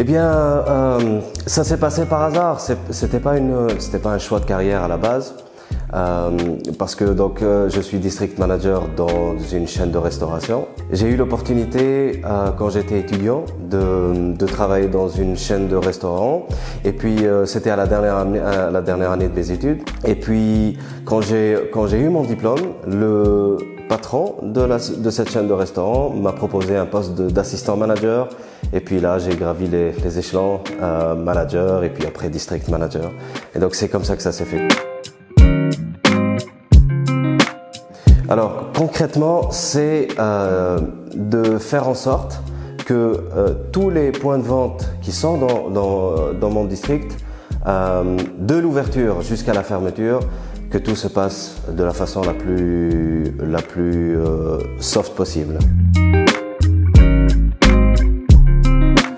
Eh bien, ça s'est passé par hasard. C'était pas un choix de carrière à la base. Parce que je suis district manager dans une chaîne de restauration. J'ai eu l'opportunité quand j'étais étudiant de travailler dans une chaîne de restaurants et puis c'était à la dernière année de mes études. Et puis quand j'ai eu mon diplôme, le patron de cette chaîne de restaurants m'a proposé un poste d'assistant manager et puis là j'ai gravi les échelons manager et puis après district manager. Et donc c'est comme ça que ça s'est fait. Alors concrètement, c'est de faire en sorte que tous les points de vente qui sont dans mon district, de l'ouverture jusqu'à la fermeture, que tout se passe de la façon la plus soft possible.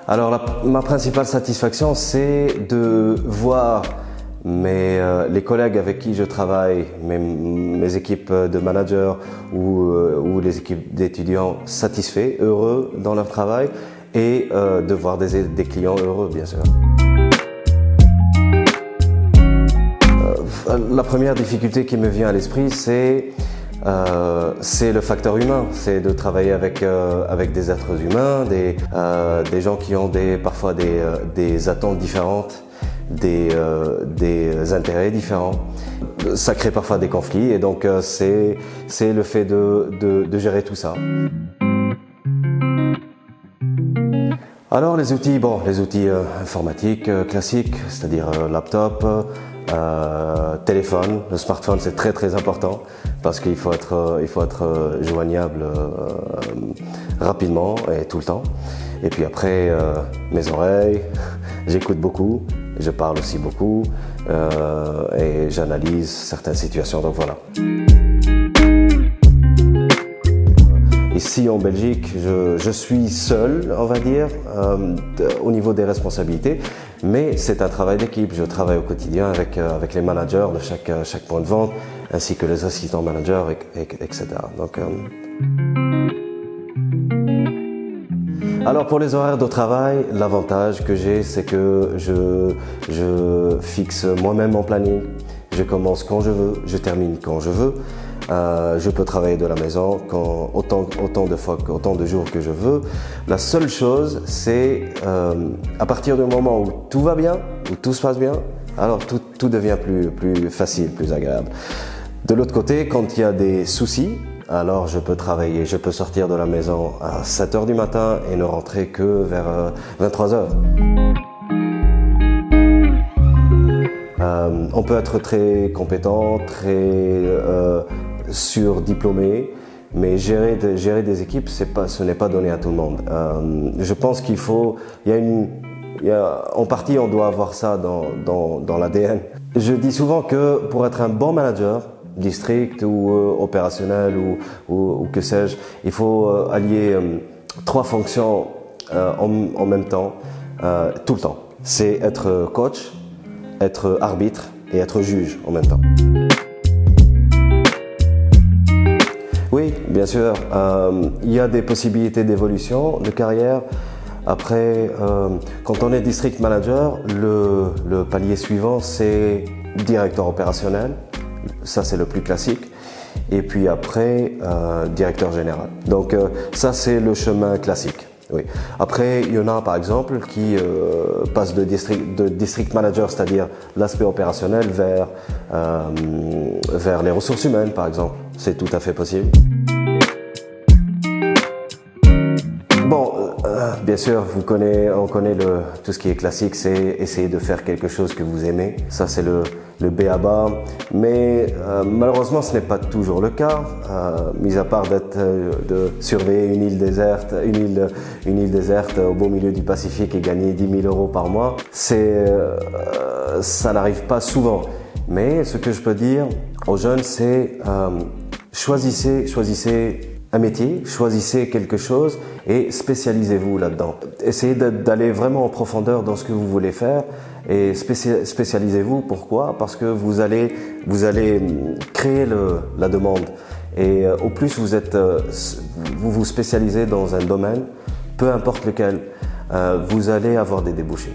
Alors ma principale satisfaction, c'est de voir les collègues avec qui je travaille, mes équipes de managers ou les équipes d'étudiants satisfaits, heureux dans leur travail et de voir des clients heureux, bien sûr. La première difficulté qui me vient à l'esprit, c'est le facteur humain, c'est de travailler avec des êtres humains, des gens qui ont parfois des attentes différentes, des intérêts différents. Ça crée parfois des conflits et donc c'est le fait de gérer tout ça. Alors les outils informatiques classiques, c'est-à-dire laptop, téléphone, le smartphone, c'est très important parce qu'il faut être joignable rapidement et tout le temps. Et puis après, mes oreilles, j'écoute beaucoup, je parle aussi beaucoup et j'analyse certaines situations, donc voilà. Ici en Belgique, je suis seul, on va dire, au niveau des responsabilités, mais c'est un travail d'équipe. Je travaille au quotidien avec les managers de chaque point de vente, ainsi que les assistants managers, etc. Donc, alors pour les horaires de travail, l'avantage que j'ai, c'est que je fixe moi-même mon planning. Je commence quand je veux, je termine quand je veux. Je peux travailler de la maison autant de jours que je veux. La seule chose, c'est à partir du moment où tout va bien, où tout se passe bien, alors tout devient plus facile, plus agréable. De l'autre côté, quand il y a des soucis, alors je peux sortir de la maison à 7 h du matin et ne rentrer que vers 23 h. On peut être très compétent, très surdiplômé, mais gérer des équipes, ce n'est pas donné à tout le monde. Je pense en partie, on doit avoir ça dans l'ADN. Je dis souvent que pour être un bon manager, district ou opérationnel ou que sais-je, il faut allier 3 fonctions en même temps, tout le temps. C'est être coach, être arbitre et être juge en même temps. Oui, bien sûr, il y a des possibilités d'évolution, de carrière. Après, quand on est district manager, le palier suivant, c'est directeur opérationnel. Ça, c'est le plus classique. Et puis après, directeur général. Donc ça, c'est le chemin classique. Oui. Après, il y en a par exemple qui passent de district manager, c'est-à-dire l'aspect opérationnel, vers les ressources humaines, par exemple. C'est tout à fait possible. Bon, bien sûr, on connaît tout ce qui est classique, c'est essayer de faire quelque chose que vous aimez. Ça, c'est le b.a.-ba. Mais malheureusement, ce n'est pas toujours le cas. Mis à part de surveiller une île déserte au beau milieu du Pacifique et gagner 10 000 € par mois, ça n'arrive pas souvent. Mais ce que je peux dire aux jeunes, c'est choisissez un métier, choisissez quelque chose et spécialisez-vous là-dedans. Essayez d'aller vraiment en profondeur dans ce que vous voulez faire et spécialisez-vous. Pourquoi? Parce que vous allez créer la demande. Et au plus vous vous spécialisez dans un domaine, peu importe lequel, vous allez avoir des débouchés.